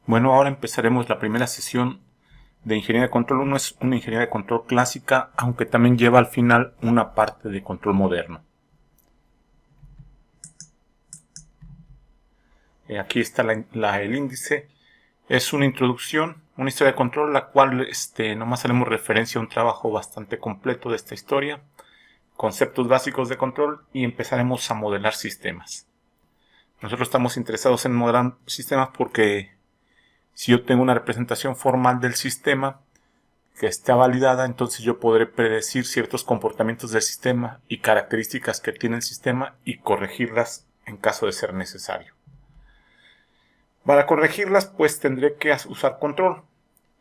Bueno, ahora empezaremos la primera sesión de ingeniería de control. Uno es una ingeniería de control clásica, aunque también lleva al final una parte de control moderno. Aquí está el índice. Es una introducción, una historia de control, la cual nomás haremos referencia a un trabajo bastante completo de esta historia, conceptos básicos de control, y empezaremos a modelar sistemas. Nosotros estamos interesados en modelar sistemas porque si yo tengo una representación formal del sistema que está validada, entonces yo podré predecir ciertos comportamientos del sistema y características que tiene el sistema y corregirlas en caso de ser necesario. Para corregirlas, pues tendré que usar control.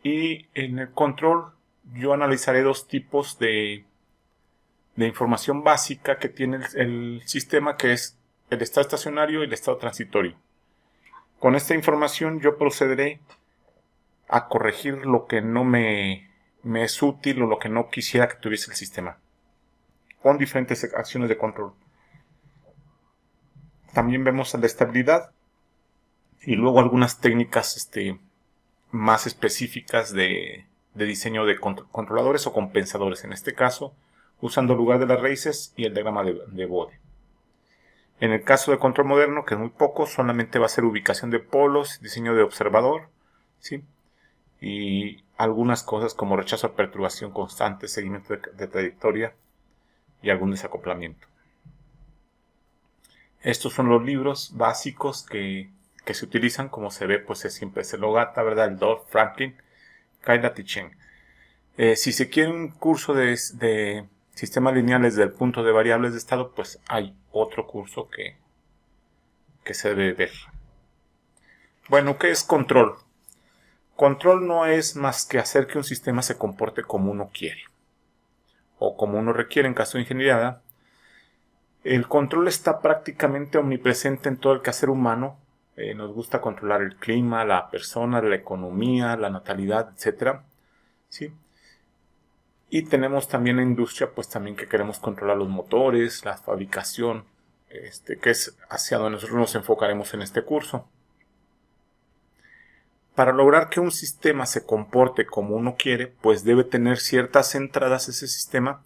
Y en el control yo analizaré dos tipos de información básica que tiene el sistema, que es el estado estacionario y el estado transitorio. Con esta información yo procederé a corregir lo que no me es útil o lo que no quisiera que tuviese el sistema, con diferentes acciones de control. También vemos la estabilidad y luego algunas técnicas más específicas de diseño de controladores o compensadores, en este caso usando el lugar de las raíces y el diagrama de Bode. En el caso de control moderno, que es muy poco, solamente va a ser ubicación de polos, diseño de observador, ¿sí? Y algunas cosas como rechazo a perturbación constante, seguimiento de trayectoria y algún desacoplamiento. Estos son los libros básicos que se utilizan. Como se ve, pues siempre es el Ogata, ¿verdad? El Dolph, Franklin, Kailat y Chen. Si se quiere un curso de sistemas lineales del punto de variables de estado, pues hay otro curso que se debe ver. Bueno, ¿qué es control? Control no es más que hacer que un sistema se comporte como uno quiere o como uno requiere en caso de ingeniería. El control está prácticamente omnipresente en todo el quehacer humano. Nos gusta controlar el clima, la persona, la economía, la natalidad, etc. ¿Sí? Y tenemos también la industria, pues también que queremos controlar los motores, la fabricación, que es hacia donde nosotros nos enfocaremos en este curso. Para lograr que un sistema se comporte como uno quiere, pues debe tener ciertas entradas ese sistema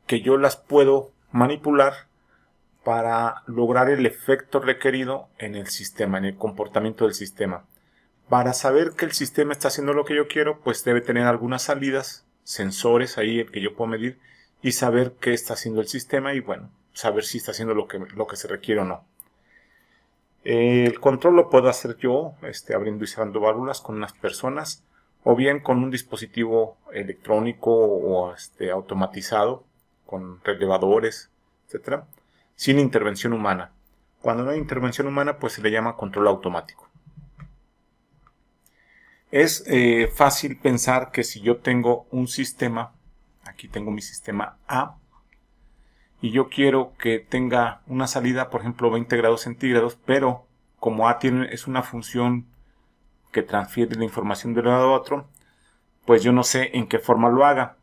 que yo las puedo manipular para lograr el efecto requerido en el sistema, en el comportamiento del sistema. Para saber que el sistema está haciendo lo que yo quiero, pues debe tener algunas salidas, sensores ahí que yo puedo medir y saber qué está haciendo el sistema y bueno, saber si está haciendo lo que se requiere o no. El control lo puedo hacer yo, abriendo y cerrando válvulas con unas personas, o bien con un dispositivo electrónico o automatizado, con relevadores, etc., sin intervención humana. Cuando no hay intervención humana, pues se le llama control automático. Es fácil pensar que si yo tengo un sistema, aquí tengo mi sistema A, y yo quiero que tenga una salida, por ejemplo, 20 grados centígrados, pero como A es una función que transfiere la información de un lado a otro, pues yo no sé en qué forma lo haga.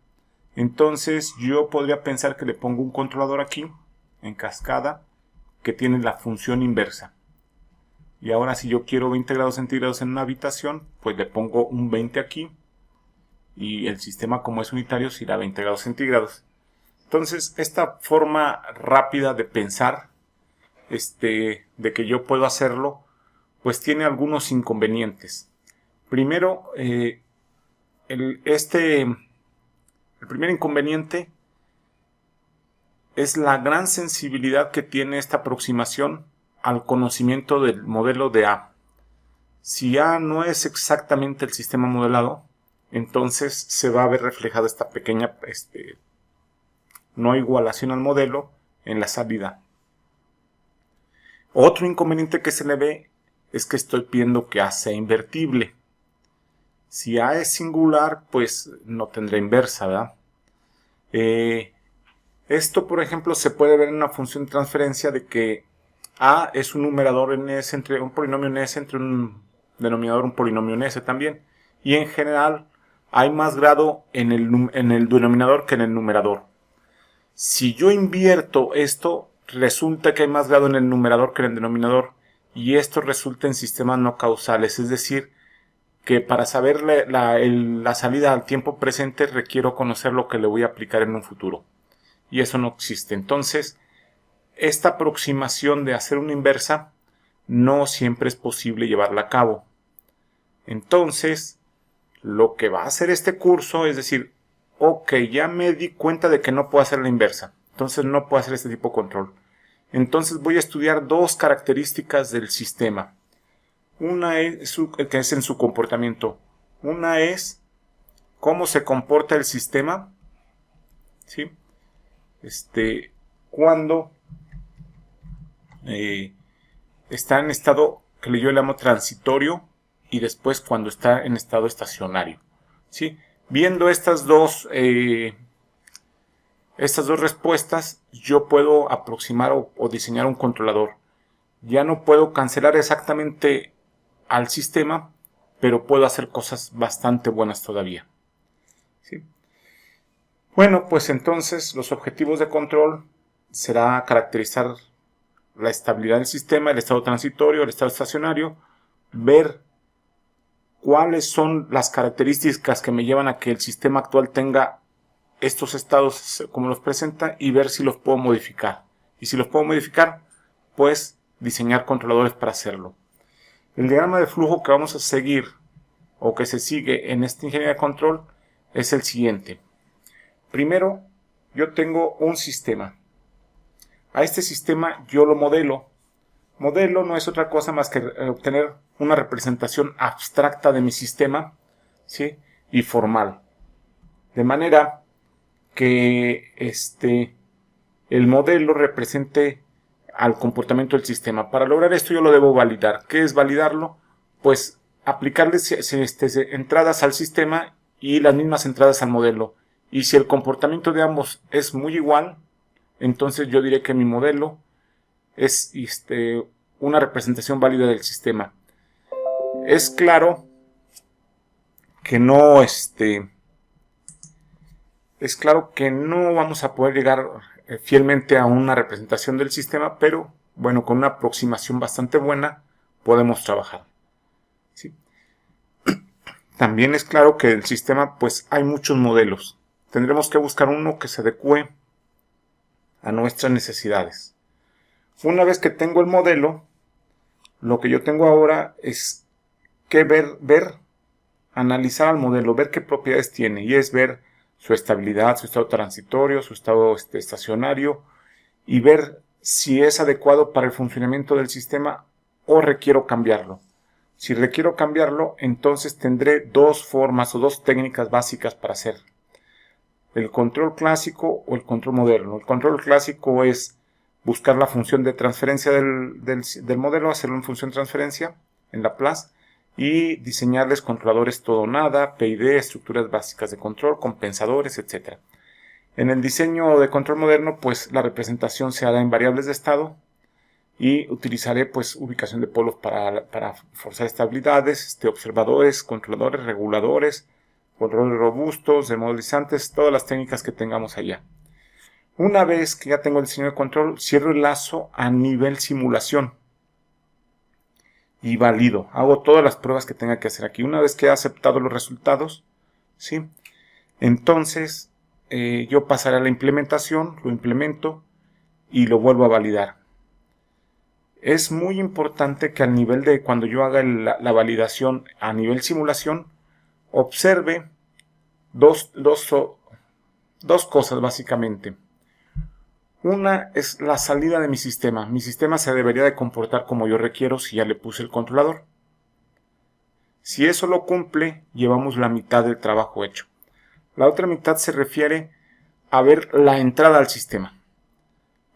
Entonces yo podría pensar que le pongo un controlador aquí, en cascada, que tiene la función inversa. Y ahora si yo quiero 20 grados centígrados en una habitación, pues le pongo un 20 aquí, y el sistema, como es unitario, se irá a 20 grados centígrados. Entonces, esta forma rápida de pensar, de que yo puedo hacerlo, pues tiene algunos inconvenientes. Primero, el primer inconveniente es la gran sensibilidad que tiene esta aproximación al conocimiento del modelo de A. Si A no es exactamente el sistema modelado, entonces se va a ver reflejada esta pequeña no igualación al modelo en la salida. Otro inconveniente que se le ve es que estoy pidiendo que A sea invertible. Si A es singular, pues no tendrá inversa, ¿verdad? Esto, por ejemplo, se puede ver en una función de transferencia de que A es un numerador en S entre un polinomio en S entre un denominador, un polinomio en S también. Y en general hay más grado en el denominador que en el numerador. Si yo invierto esto, resulta que hay más grado en el numerador que en el denominador, y esto resulta en sistemas no causales, es decir, que para saber la salida al tiempo presente requiero conocer lo que le voy a aplicar en un futuro. Y eso no existe. Entonces, esta aproximación de hacer una inversa no siempre es posible llevarla a cabo. Entonces, lo que va a hacer este curso es decir, ok, ya me di cuenta de que no puedo hacer la inversa. Entonces no puedo hacer este tipo de control. Entonces voy a estudiar dos características del sistema. Una es que es en su comportamiento. Una es cómo se comporta el sistema, ¿sí? Cuando está en estado que yo le llamo transitorio y después cuando está en estado estacionario, ¿sí? Viendo estas dos respuestas, yo puedo aproximar o diseñar un controlador. Ya no puedo cancelar exactamente al sistema, pero puedo hacer cosas bastante buenas todavía, ¿sí? Bueno, pues entonces los objetivos de control será caracterizar la estabilidad del sistema, el estado transitorio, el estado estacionario, ver cuáles son las características que me llevan a que el sistema actual tenga estos estados como los presenta y ver si los puedo modificar. Y si los puedo modificar, pues diseñar controladores para hacerlo. El diagrama de flujo que vamos a seguir o que se sigue en esta ingeniería de control es el siguiente. Primero, yo tengo un sistema. A este sistema yo lo modelo. Modelo no es otra cosa más que obtener una representación abstracta de mi sistema, ¿sí? Y formal. De manera que el modelo represente al comportamiento del sistema. Para lograr esto yo lo debo validar. ¿Qué es validarlo? Pues aplicarle entradas al sistema y las mismas entradas al modelo. Y si el comportamiento de ambos es muy igual, entonces yo diré que mi modelo es una representación válida del sistema. Es claro que no vamos a poder llegar fielmente a una representación del sistema, pero bueno, con una aproximación bastante buena podemos trabajar, ¿sí? También es claro que el sistema pues hay muchos modelos. Tendremos que buscar uno que se adecue a nuestras necesidades. Una vez que tengo el modelo, lo que yo tengo ahora es que analizar al modelo, ver qué propiedades tiene, y es ver su estabilidad, su estado transitorio, su estado estacionario, y ver si es adecuado para el funcionamiento del sistema o requiero cambiarlo. Si requiero cambiarlo, entonces tendré dos formas o dos técnicas básicas para hacer: el control clásico o el control moderno. El control clásico es buscar la función de transferencia del modelo, hacerlo en función de transferencia en Laplace y diseñarles controladores todo o nada, PID, estructuras básicas de control, compensadores, etc. En el diseño de control moderno, pues la representación se hará en variables de estado y utilizaré pues ubicación de polos para forzar estabilidades, observadores, controladores, reguladores, controles robustos, demodelizantes, todas las técnicas que tengamos allá. Una vez que ya tengo el diseño de control, cierro el lazo a nivel simulación y valido. Hago todas las pruebas que tenga que hacer aquí. Una vez que he aceptado los resultados, ¿sí? Entonces yo pasaré a la implementación, lo implemento y lo vuelvo a validar. Es muy importante que al nivel de cuando yo haga la validación a nivel simulación, observe dos cosas básicamente. Una es la salida de mi sistema. Mi sistema se debería de comportar como yo requiero si ya le puse el controlador. Si eso lo cumple, llevamos la mitad del trabajo hecho. La otra mitad se refiere a ver la entrada al sistema.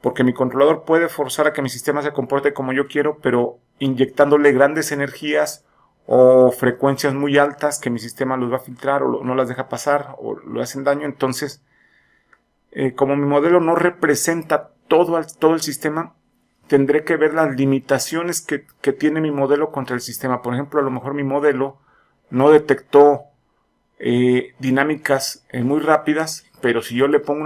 Porque mi controlador puede forzar a que mi sistema se comporte como yo quiero, pero inyectándole grandes energías o frecuencias muy altas que mi sistema los va a filtrar o no las deja pasar o le hacen daño. Entonces, como mi modelo no representa todo el sistema, tendré que ver las limitaciones que tiene mi modelo contra el sistema. Por ejemplo, a lo mejor mi modelo no detectó dinámicas muy rápidas, pero si yo le pongo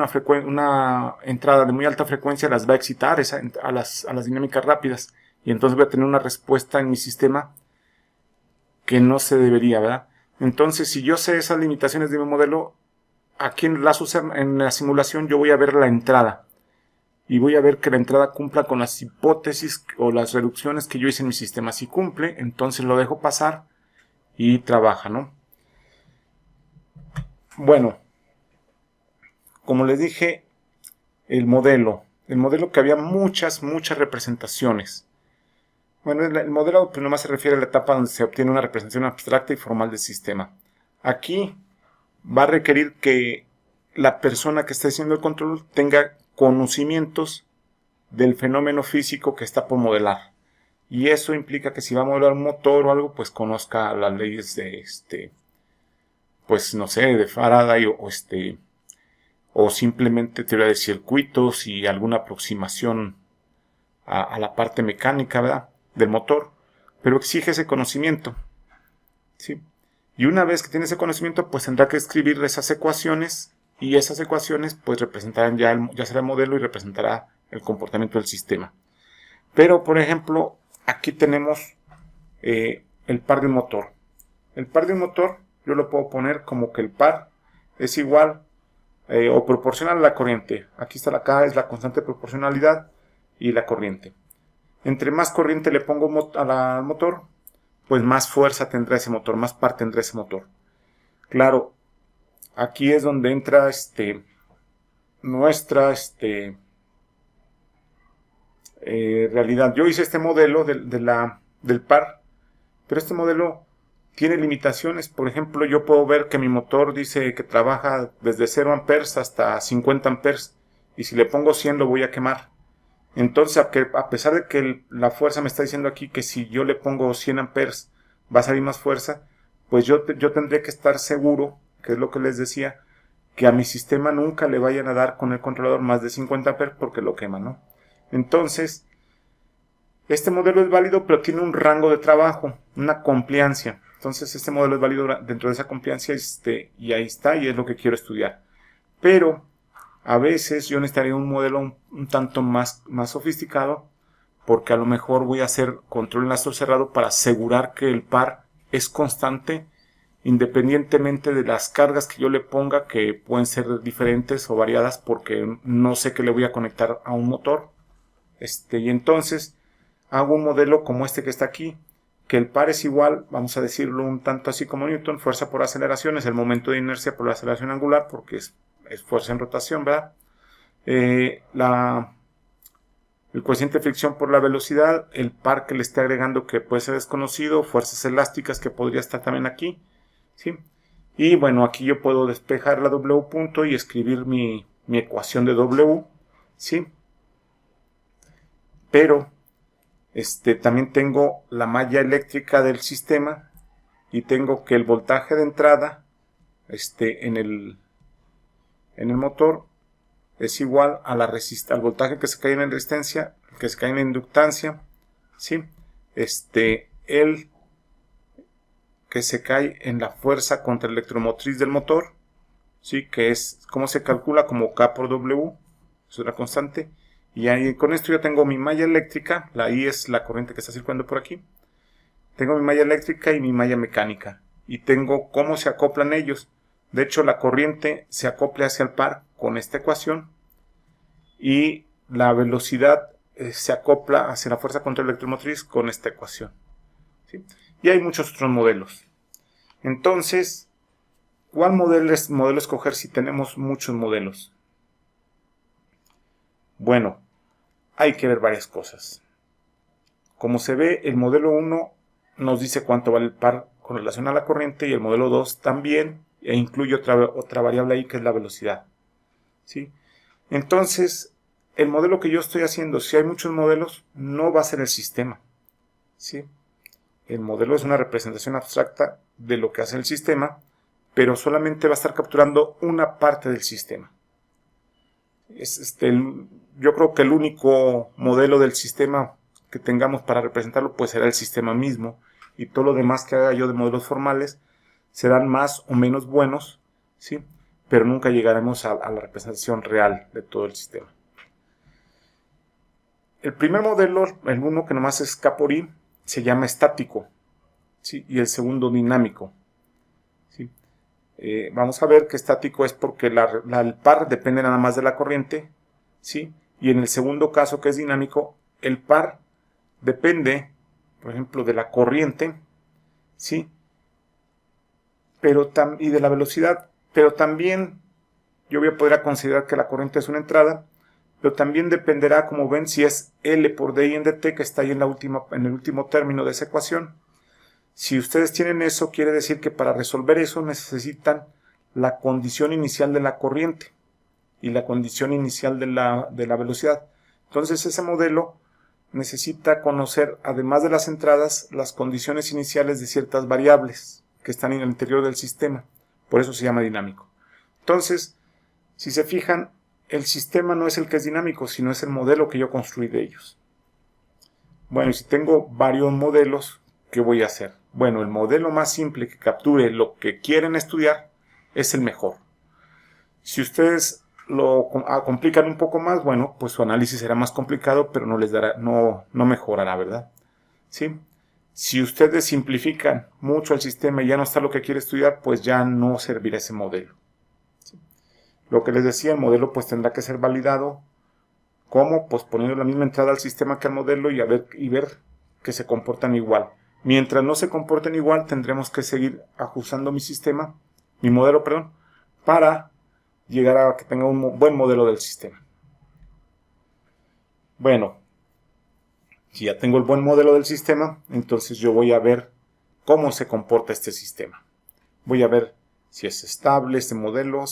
una entrada de muy alta frecuencia, las va a excitar a las dinámicas rápidas, y entonces voy a tener una respuesta en mi sistema que no se debería, ¿verdad? Entonces, si yo sé esas limitaciones de mi modelo, aquí en la simulación yo voy a ver la entrada. Y voy a ver que la entrada cumpla con las hipótesis o las reducciones que yo hice en mi sistema. Si cumple, entonces lo dejo pasar y trabaja, ¿no? Bueno, como les dije, el modelo que había muchas representaciones. Bueno, el modelo pues nomás se refiere a la etapa donde se obtiene una representación abstracta y formal del sistema. Aquí va a requerir que la persona que está haciendo el control tenga conocimientos del fenómeno físico que está por modelar. Y eso implica que si va a modelar un motor o algo, pues conozca las leyes de pues no sé, de Faraday o simplemente teoría de circuitos y alguna aproximación a la parte mecánica, ¿verdad?, del motor, pero exige ese conocimiento, ¿sí? Y una vez que tiene ese conocimiento, pues tendrá que escribir esas ecuaciones, y esas ecuaciones pues representarán ya será el modelo y representará el comportamiento del sistema. Pero, por ejemplo, aquí tenemos el par de un motor. El par de un motor yo lo puedo poner como que el par es igual o proporcional a la corriente. Aquí está la K, es la constante de proporcionalidad y la corriente. Entre más corriente le pongo al motor, pues más fuerza tendrá ese motor, más par tendrá ese motor. Claro, aquí es donde entra nuestra realidad. Yo hice este modelo del par, pero este modelo tiene limitaciones. Por ejemplo, yo puedo ver que mi motor dice que trabaja desde 0 amperes hasta 50 amperes, y si le pongo 100 lo voy a quemar. Entonces, a pesar de que la fuerza me está diciendo aquí que si yo le pongo 100 amperes va a salir más fuerza, pues yo tendré que estar seguro, que es lo que les decía, que a mi sistema nunca le vayan a dar con el controlador más de 50 amperes porque lo quema, ¿no? Entonces, este modelo es válido, pero tiene un rango de trabajo, una compliancia. Entonces, este modelo es válido dentro de esa compliancia y ahí está, y es lo que quiero estudiar. Pero a veces yo necesitaría un modelo un tanto más sofisticado, porque a lo mejor voy a hacer control en lazo cerrado para asegurar que el par es constante independientemente de las cargas que yo le ponga, que pueden ser diferentes o variadas porque no sé que le voy a conectar a un motor. Y entonces hago un modelo como este que está aquí, que el par es igual, vamos a decirlo un tanto así como Newton, fuerza por aceleración es el momento de inercia por la aceleración angular, porque es fuerza en rotación, ¿verdad? El coeficiente de fricción por la velocidad, el par que le esté agregando que puede ser desconocido, fuerzas elásticas que podría estar también aquí, ¿sí? Y bueno, aquí yo puedo despejar la W punto y escribir mi ecuación de W, ¿sí? Pero también tengo la malla eléctrica del sistema y tengo que el voltaje de entrada en el motor es igual a al voltaje que se cae en la resistencia, que se cae en la inductancia, ¿sí? El que se cae en la fuerza contra electromotriz del motor, ¿sí? Que es como se calcula como K por W, es una constante. Y ahí, con esto yo tengo mi malla eléctrica, la I es la corriente que está circulando por aquí. Tengo mi malla eléctrica y mi malla mecánica. Y tengo cómo se acoplan ellos. De hecho, la corriente se acopla hacia el par con esta ecuación. Y la velocidad se acopla hacia la fuerza contra electromotriz con esta ecuación, ¿sí? Y hay muchos otros modelos. Entonces, ¿cuál modelo escoger si tenemos muchos modelos? Bueno, hay que ver varias cosas. Como se ve, el modelo 1 nos dice cuánto vale el par con relación a la corriente, y el modelo 2 también, e incluye otra variable ahí que es la velocidad, ¿sí? Entonces, el modelo que yo estoy haciendo, si hay muchos modelos, no va a ser el sistema, ¿sí? El modelo es una representación abstracta de lo que hace el sistema, pero solamente va a estar capturando una parte del sistema. Yo creo que el único modelo del sistema que tengamos para representarlo pues será el sistema mismo, y todo lo demás que haga yo de modelos formales serán más o menos buenos, ¿sí? Pero nunca llegaremos a la representación real de todo el sistema. El primer modelo, el uno que nomás es K por I, se llama estático, ¿sí? Y el segundo dinámico. ¿Sí? Vamos a ver que estático es porque el par depende nada más de la corriente, ¿sí? Y en el segundo caso, que es dinámico, el par depende, por ejemplo, de la corriente, ¿sí? Y de la velocidad, pero también yo voy a poder considerar que la corriente es una entrada, pero también dependerá, como ven, si es L por DI en DT, que está ahí en el último término de esa ecuación. Si ustedes tienen eso, quiere decir que para resolver eso necesitan la condición inicial de la corriente y la condición inicial de la velocidad. Entonces ese modelo necesita conocer, además de las entradas, las condiciones iniciales de ciertas variables que están en el interior del sistema. Por eso se llama dinámico. Entonces, si se fijan, el sistema no es el que es dinámico, sino es el modelo que yo construí de ellos. Bueno, y si tengo varios modelos, ¿qué voy a hacer? Bueno, el modelo más simple que capture lo que quieren estudiar es el mejor. Si ustedes lo complican un poco más, bueno, pues su análisis será más complicado, pero no mejorará, ¿verdad? ¿Sí? Si ustedes simplifican mucho el sistema y ya no está lo que quiere estudiar, pues ya no servirá ese modelo. ¿Sí? Lo que les decía, el modelo pues tendrá que ser validado. ¿Cómo? Pues poniendo la misma entrada al sistema que al modelo y ver que se comportan igual. Mientras no se comporten igual, tendremos que seguir ajustando mi modelo, para llegar a que tenga un buen modelo del sistema. Bueno, si ya tengo el buen modelo del sistema, entonces yo voy a ver cómo se comporta este sistema. Voy a ver si es estable este modelo,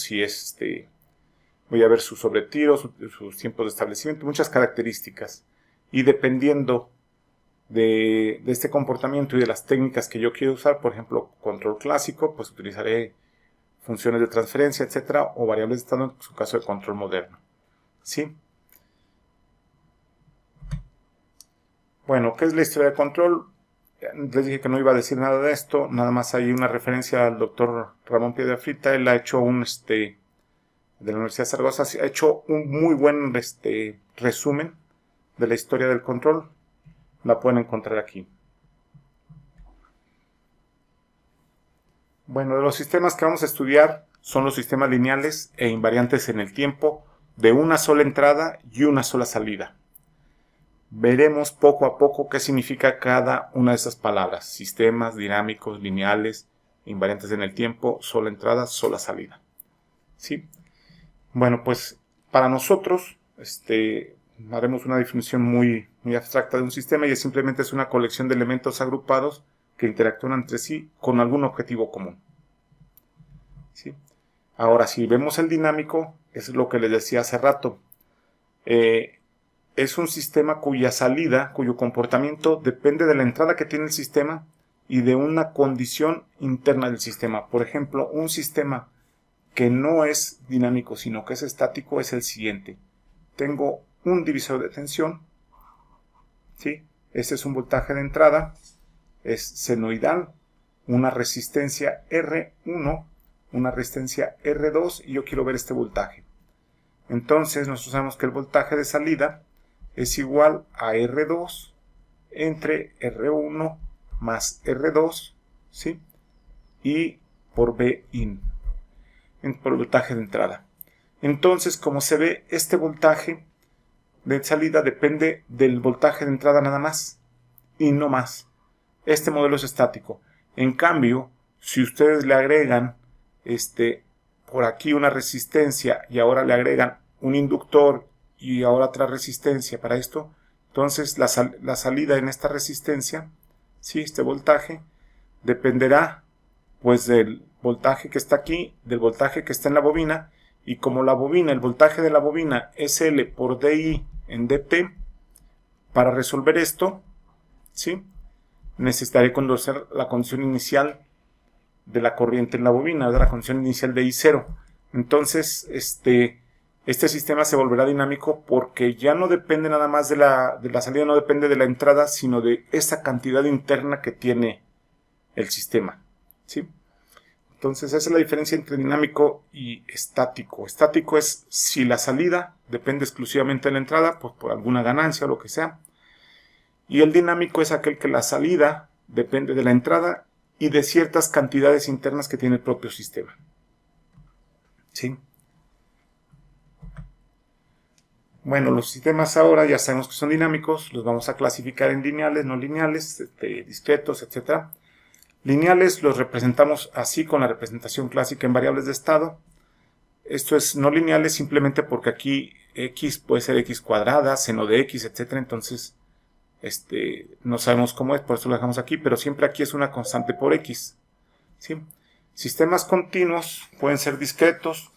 voy a ver sus sobretiros, sus tiempos de establecimiento, muchas características. Y dependiendo de este comportamiento y de las técnicas que yo quiero usar, por ejemplo, control clásico, pues utilizaré funciones de transferencia, etcétera, o variables de estado en su caso de control moderno. ¿Sí? Bueno, ¿qué es la historia de control? Les dije que no iba a decir nada de esto, nada más hay una referencia al doctor Ramón Piedrafita. Él ha hecho de la Universidad de Zaragoza, ha hecho un muy buen resumen de la historia del control. La pueden encontrar aquí. Bueno, de los sistemas que vamos a estudiar son los sistemas lineales e invariantes en el tiempo de una sola entrada y una sola salida. Veremos poco a poco qué significa cada una de esas palabras. Sistemas dinámicos, lineales, invariantes en el tiempo, sola entrada, sola salida. ¿Sí? Bueno, pues para nosotros haremos una definición muy abstracta de un sistema y simplemente es una colección de elementos agrupados que interactúan entre sí con algún objetivo común. ¿Sí? Ahora, si vemos el dinámico, es lo que les decía hace rato. Es un sistema cuya salida, cuyo comportamiento depende de la entrada que tiene el sistema y de una condición interna del sistema. Por ejemplo, un sistema que no es dinámico, sino que es estático, es el siguiente. Tengo un divisor de tensión, ¿sí? Este es un voltaje de entrada, es senoidal, una resistencia R1, una resistencia R2, y yo quiero ver este voltaje. Entonces nosotros sabemos que el voltaje de salida es igual a R2 entre R1 más R2, ¿sí? Y por Bin, por el voltaje de entrada. Entonces, como se ve, este voltaje de salida depende del voltaje de entrada nada más y no más. Este modelo es estático. En cambio, si ustedes le agregan por aquí una resistencia y ahora le agregan un inductor y ahora otra resistencia para esto, entonces la salida en esta resistencia, ¿sí? Este voltaje dependerá pues del voltaje que está aquí, del voltaje que está en la bobina, y como el voltaje de la bobina es L por DI en DT, para resolver esto, ¿sí? Necesitaré conocer la condición inicial de la corriente en la bobina, de la condición inicial de I0. Entonces, este sistema se volverá dinámico porque ya no depende nada más de la salida, no depende de la entrada, sino de esa cantidad interna que tiene el sistema, ¿sí? Entonces esa es la diferencia entre dinámico y estático. Estático es si la salida depende exclusivamente de la entrada, pues por alguna ganancia o lo que sea. Y el dinámico es aquel que la salida depende de la entrada y de ciertas cantidades internas que tiene el propio sistema. ¿Sí? Bueno, los sistemas ahora ya sabemos que son dinámicos, los vamos a clasificar en lineales, no lineales, discretos, etc. Lineales los representamos así con la representación clásica en variables de estado. Esto es no lineales simplemente porque aquí x puede ser x cuadrada, seno de x, etc. Entonces, no sabemos cómo es, por eso lo dejamos aquí, pero siempre aquí es una constante por x. ¿Sí? Sistemas continuos pueden ser discretos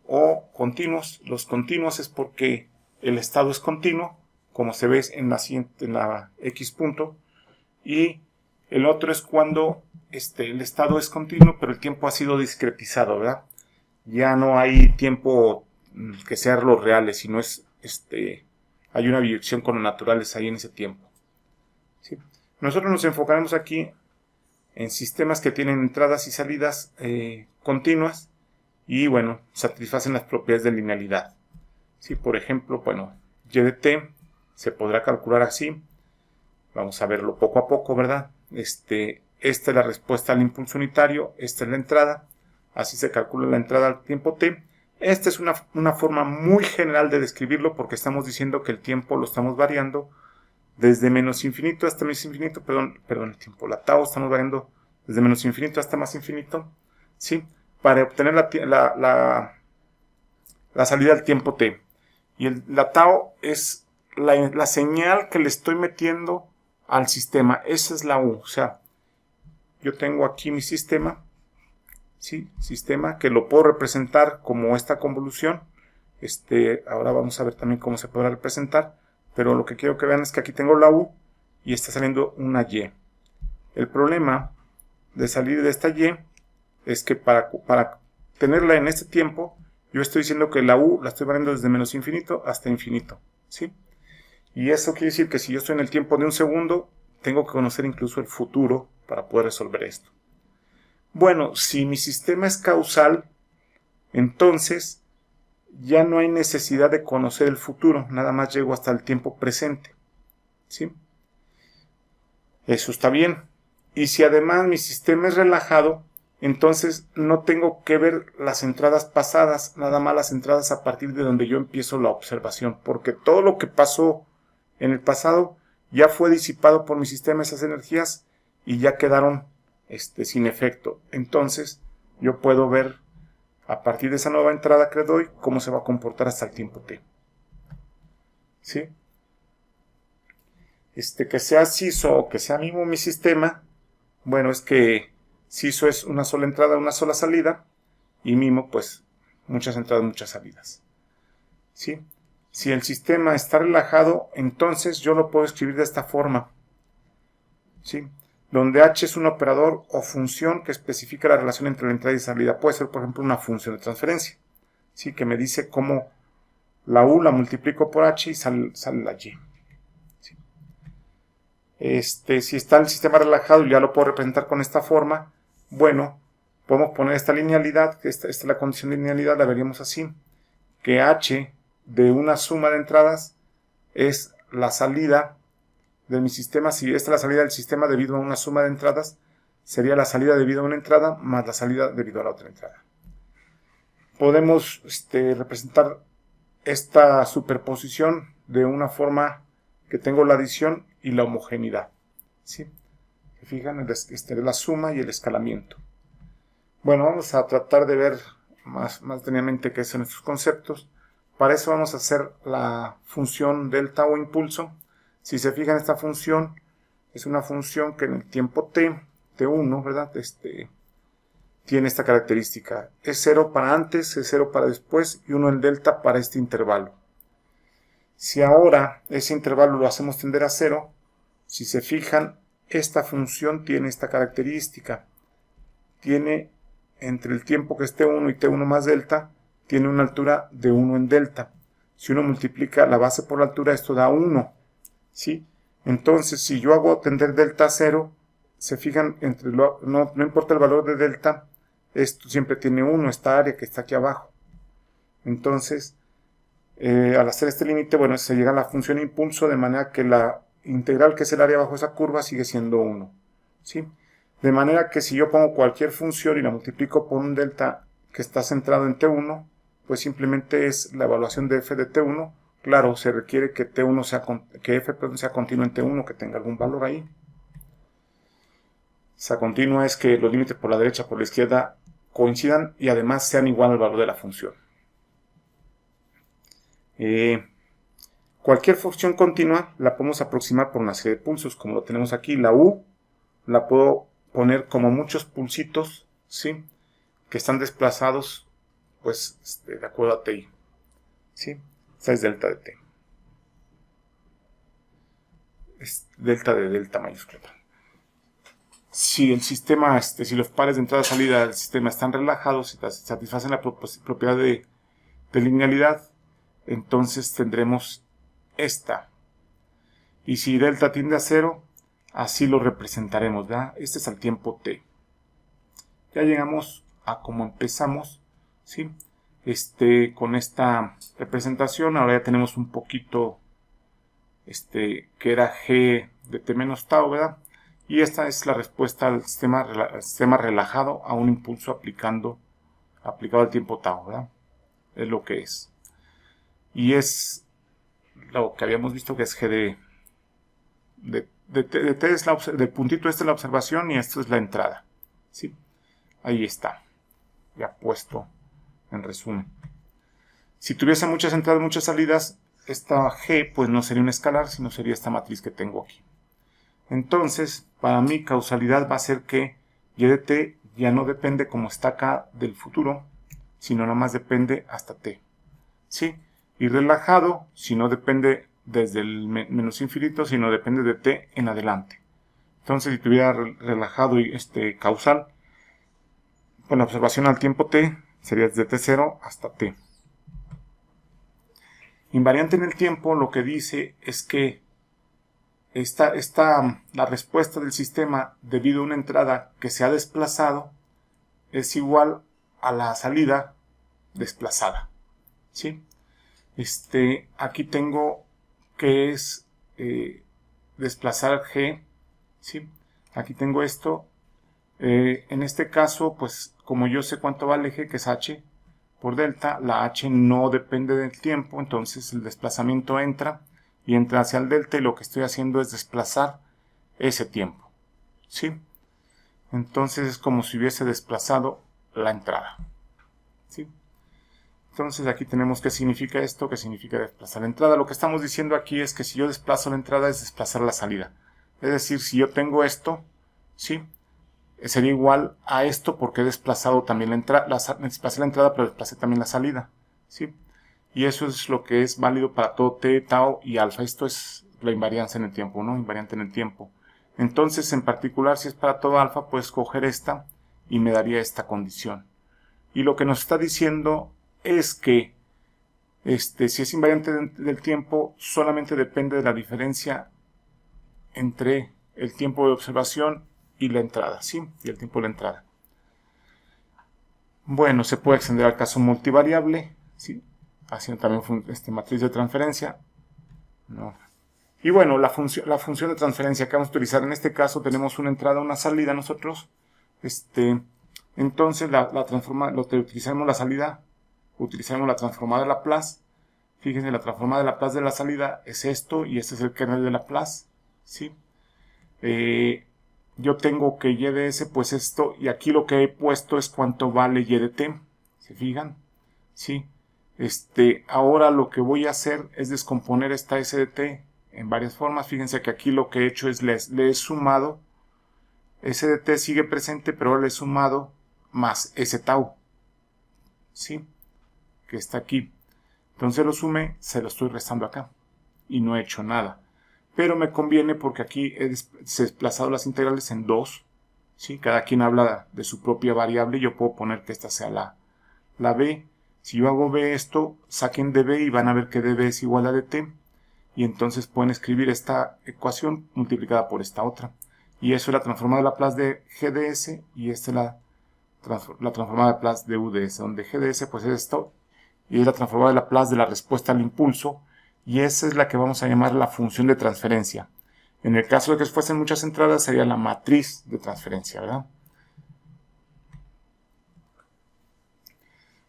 o continuos. Los continuos es porque el estado es continuo, como se ve en la x punto, y el otro es cuando el estado es continuo, pero el tiempo ha sido discretizado, ¿verdad? Ya no hay tiempo que sean los reales, sino es hay una biyección con los naturales ahí en ese tiempo. ¿Sí? Nosotros nos enfocaremos aquí en sistemas que tienen entradas y salidas continuas y, bueno, satisfacen las propiedades de linealidad. ¿Sí? Por ejemplo, bueno, y de t se podrá calcular así. Vamos a verlo poco a poco, ¿verdad? Esta es la respuesta al impulso unitario, esta es la entrada. Así se calcula la entrada al tiempo t. Esta es una forma muy general de describirlo porque estamos diciendo que el tiempo lo estamos variando desde menos infinito hasta más infinito, perdón, el tiempo, la tau estamos variando desde menos infinito hasta más infinito, ¿sí? Para obtener la salida al tiempo t. Y la tau es la señal que le estoy metiendo al sistema. Esa es la U. O sea, yo tengo aquí mi sistema, ¿sí? Sistema que lo puedo representar como esta convolución. Ahora vamos a ver también cómo se podrá representar. Pero lo que quiero que vean es que aquí tengo la U y está saliendo una Y. El problema de salir de esta Y es que para tenerla en este tiempo, yo estoy diciendo que la U la estoy variando desde menos infinito hasta infinito, ¿sí? Y eso quiere decir que si yo estoy en el tiempo de un segundo, tengo que conocer incluso el futuro para poder resolver esto. Bueno, si mi sistema es causal, entonces ya no hay necesidad de conocer el futuro, nada más llego hasta el tiempo presente, ¿sí? Eso está bien. Y si además mi sistema es relajado, entonces no tengo que ver las entradas pasadas, nada más las entradas a partir de donde yo empiezo la observación, porque todo lo que pasó en el pasado ya fue disipado por mi sistema, esas energías, y ya quedaron sin efecto. Entonces yo puedo ver a partir de esa nueva entrada que le doy cómo se va a comportar hasta el tiempo t. ¿Sí? Que sea CISO o que sea mismo mi sistema, bueno, es que CISO es una sola entrada, una sola salida, y MIMO, pues, muchas entradas, muchas salidas. ¿Sí? Si el sistema está relajado, entonces yo lo puedo escribir de esta forma. ¿Sí? Donde H es un operador o función que especifica la relación entre la entrada y salida. Puede ser, por ejemplo, una función de transferencia, ¿sí? Que me dice cómo la U la multiplico por H y sale la Y. ¿Sí? Si está el sistema relajado y ya lo puedo representar con esta forma, bueno, podemos poner esta linealidad, que esta es la condición de linealidad, la veríamos así, que H de una suma de entradas es la salida de mi sistema. Si esta es la salida del sistema debido a una suma de entradas, sería la salida debido a una entrada más la salida debido a la otra entrada. Podemos representar esta superposición de una forma que tengo la adición y la homogeneidad. ¿Sí? ¿Se fijan? La suma y el escalamiento. Bueno, vamos a tratar de ver más detenidamente qué son estos conceptos. Para eso vamos a hacer la función delta o impulso. Si se fijan, esta función es una función que en el tiempo t1, ¿verdad? Tiene esta característica. Es 0 para antes, es 0 para después y 1 en delta para este intervalo. Si ahora ese intervalo lo hacemos tender a 0, si se fijan, esta función tiene esta característica. Tiene entre el tiempo que es t1 y t1 más delta, tiene una altura de 1 en delta. Si uno multiplica la base por la altura, esto da 1. ¿Sí? Entonces, si yo hago tender delta a 0, se fijan, no importa el valor de delta, esto siempre tiene 1, esta área que está aquí abajo. Entonces, al hacer este límite, bueno, se llega a la función impulso, de manera que la integral, que es el área bajo esa curva, sigue siendo 1. ¿sí? De manera que si yo pongo cualquier función y la multiplico por un delta que está centrado en T1, pues simplemente es la evaluación de f de T1. Claro, se requiere que T1 sea, que f sea continuo en T1, que tenga algún valor ahí. Esa continua es que los límites por la derecha y por la izquierda coincidan y además sean igual al valor de la función. Cualquier función continua la podemos aproximar por una serie de pulsos, como lo tenemos aquí. La u la puedo poner como muchos pulsitos, ¿sí? Que están desplazados, pues, de acuerdo a ti, ¿sí? Esta es delta de t. Es delta de delta mayúscula. Si el sistema, si los pares de entrada y salida del sistema están relajados y satisfacen la propiedad de linealidad, entonces tendremos esta. Y si delta tiende a 0, así lo representaremos, ¿verdad? Este es al tiempo t. Ya llegamos a como empezamos, ¿sí? Con esta representación. Ahora ya tenemos un poquito, que era g de t menos tau, ¿verdad? Y esta es la respuesta al sistema relajado a un impulso aplicado al tiempo tau, ¿verdad? Es lo que es. Y es lo que habíamos visto que es g de t es del puntito este es la observación y esto es la entrada, ¿sí? Ahí está, ya puesto en resumen. Si tuviese muchas entradas, muchas salidas, esta g pues no sería un escalar, sino sería esta matriz que tengo aquí. Entonces, para mí causalidad va a ser que y de t ya no depende como está acá del futuro, sino nada más depende hasta t, ¿sí? Y relajado, si no depende desde el menos infinito, sino depende de t en adelante. Entonces, si tuviera relajado y causal, pues la observación al tiempo t sería desde t0 hasta t. Invariante en el tiempo lo que dice es que la respuesta del sistema debido a una entrada que se ha desplazado es igual a la salida desplazada, ¿sí? Aquí tengo que es desplazar g, ¿sí? Aquí tengo esto. En este caso, pues como yo sé cuánto vale g, que es h por delta, la h no depende del tiempo, entonces el desplazamiento entra y entra hacia el delta y lo que estoy haciendo es desplazar ese tiempo, ¿sí? Entonces es como si hubiese desplazado la entrada, ¿sí? Entonces aquí tenemos qué significa esto, qué significa desplazar la entrada. Lo que estamos diciendo aquí es que si yo desplazo la entrada es desplazar la salida. Es decir, si yo tengo esto, ¿sí? Sería igual a esto porque he desplazado también la entrada, desplacé la entrada pero desplacé también la salida, ¿sí? Y eso es lo que es válido para todo t, tau y alfa. Esto es la invariancia en el tiempo, ¿no? Invariante en el tiempo. Entonces, en particular, si es para todo alfa, puedes coger esta y me daría esta condición. Y lo que nos está diciendo es que si es invariante del tiempo, solamente depende de la diferencia entre el tiempo de observación y la entrada, ¿sí? Y el tiempo de la entrada. Bueno, se puede extender al caso multivariable, ¿sí? Haciendo también matriz de transferencia. No. Y bueno, la función de transferencia que vamos a utilizar en este caso, tenemos una entrada, una salida nosotros. Entonces utilizaremos la salida, utilizaremos la transformada de Laplace. Fíjense, la transformada de Laplace de la salida es esto y este es el kernel de Laplace, ¿sí? Yo tengo que y de s, pues esto, y aquí lo que he puesto es cuánto vale y de t, ¿se fijan? ¿Sí? Ahora lo que voy a hacer es descomponer esta s de t en varias formas. Fíjense que aquí lo que he hecho es le he sumado, s de t sigue presente, pero ahora le he sumado más s tau, ¿sí? Que está aquí. Entonces lo sumé, se lo estoy restando acá y no he hecho nada. Pero me conviene porque aquí he desplazado las integrales en 2, ¿sí? Cada quien habla de su propia variable. Yo puedo poner que esta sea la b. Si yo hago b esto, saquen db y van a ver que db es igual a dt. Y entonces pueden escribir esta ecuación multiplicada por esta otra. Y eso es la transformada de Laplace de g de s y esta es la transformada de Laplace de u de s, donde g de s pues es esto y es la transformada de Laplace de la respuesta al impulso. Y esa es la que vamos a llamar la función de transferencia. En el caso de que fuesen muchas entradas, sería la matriz de transferencia, ¿verdad?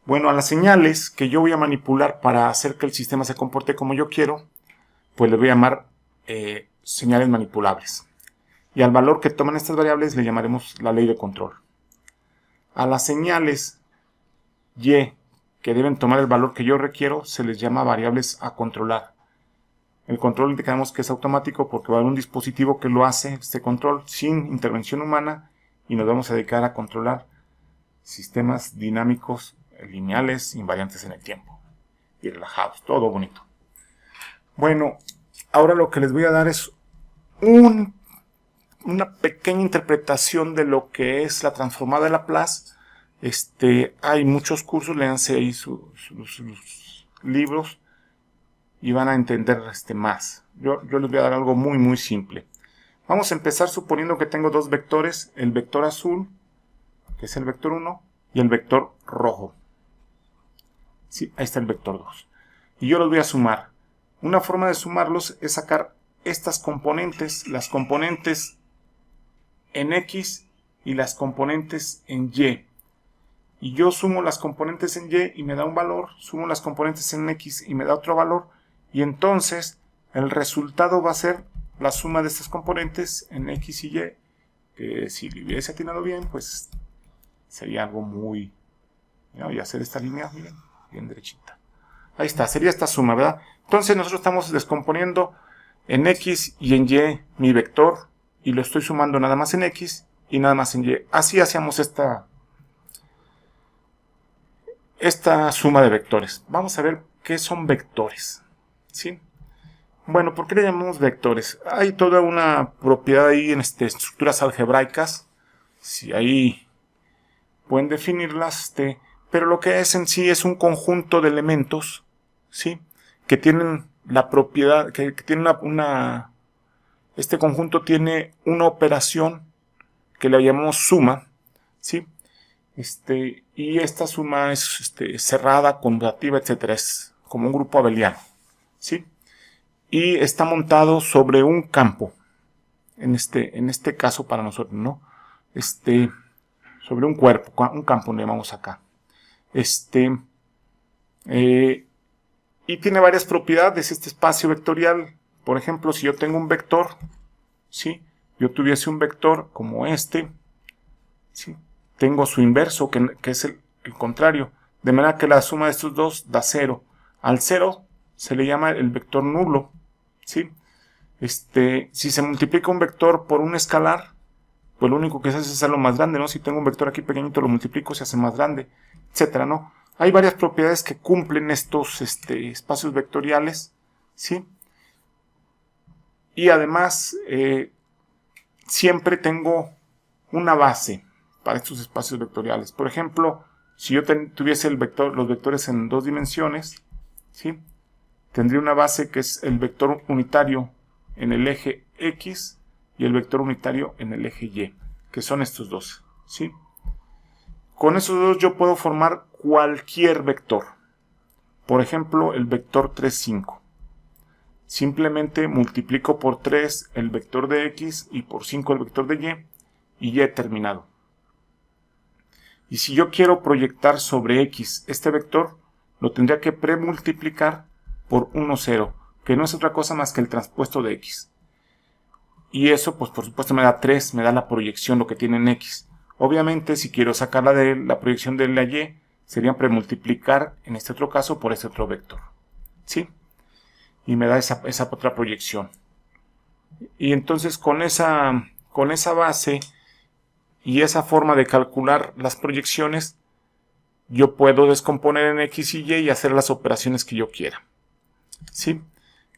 Bueno, a las señales que yo voy a manipular para hacer que el sistema se comporte como yo quiero, pues le voy a llamar señales manipulables. Y al valor que toman estas variables le llamaremos la ley de control. A las señales y que deben tomar el valor que yo requiero se les llama variables a controlar. El control indicamos que es automático porque va a haber un dispositivo que lo hace, este control, sin intervención humana, y nos vamos a dedicar a controlar sistemas dinámicos, lineales, invariantes en el tiempo y relajados, todo bonito. Bueno, ahora lo que les voy a dar es una pequeña interpretación de lo que es la transformada de Laplace. Hay muchos cursos, léanse ahí sus libros y van a entender más. Yo les voy a dar algo muy muy simple. Vamos a empezar suponiendo que tengo dos vectores, el vector azul, que es el vector 1, y el vector rojo. Sí, ahí está el vector 2. Y yo los voy a sumar. Una forma de sumarlos es sacar estas componentes, las componentes en X y las componentes en Y. Y yo sumo las componentes en Y y me da un valor, sumo las componentes en X y me da otro valor, y entonces el resultado va a ser la suma de estas componentes en X y Y, que si lo hubiese atinado bien, pues sería algo muy... Voy a hacer esta línea, miren, bien derechita. Ahí está, sería esta suma, ¿verdad? Entonces nosotros estamos descomponiendo en X y en Y mi vector, y lo estoy sumando nada más en X y nada más en Y. Así hacíamos esta suma de vectores. Vamos a ver qué son vectores, ¿sí? Bueno, ¿por qué le llamamos vectores? Hay toda una propiedad ahí en estructuras algebraicas. Sí, ahí pueden definirlas, pero lo que es en sí es un conjunto de elementos, ¿sí? Que tienen la propiedad, que tienen este conjunto tiene una operación que le llamamos suma, ¿sí? Y esta suma es cerrada, conmutativa, etc. Es como un grupo abeliano, ¿sí? Y está montado sobre un campo, en este caso para nosotros, ¿no? Sobre un cuerpo, un campo le llamamos acá. Y tiene varias propiedades este espacio vectorial. Por ejemplo, si yo tengo un vector, ¿sí? Yo tuviese un vector como ¿sí? Tengo su inverso, que es el contrario. De manera que la suma de estos dos da 0. Al 0 se le llama el vector nulo, ¿sí? Si se multiplica un vector por un escalar, pues lo único que se hace es hacerlo más grande, ¿no? Si tengo un vector aquí pequeñito, lo multiplico, se hace más grande, etcétera, ¿no? Hay varias propiedades que cumplen estos espacios vectoriales, ¿sí? Y además, siempre tengo una base para estos espacios vectoriales. Por ejemplo, si yo tuviese los vectores en 2 dimensiones, ¿sí? Tendría una base que es el vector unitario en el eje X y el vector unitario en el eje Y, que son estos dos, ¿sí? Con esos dos yo puedo formar cualquier vector. Por ejemplo, el vector 3, 5. Simplemente multiplico por 3 el vector de X y por 5 el vector de Y ya he terminado. Y si yo quiero proyectar sobre X este vector, lo tendría que premultiplicar por 1, 0, que no es otra cosa más que el transpuesto de X. Y eso, pues por supuesto me da 3, me da la proyección, lo que tiene en X. Obviamente, si quiero sacar la proyección de la Y, sería premultiplicar, en este otro caso, por este otro vector, ¿sí? Y me da esa otra proyección. Y entonces con esa base y esa forma de calcular las proyecciones, yo puedo descomponer en X y Y hacer las operaciones que yo quiera, ¿sí?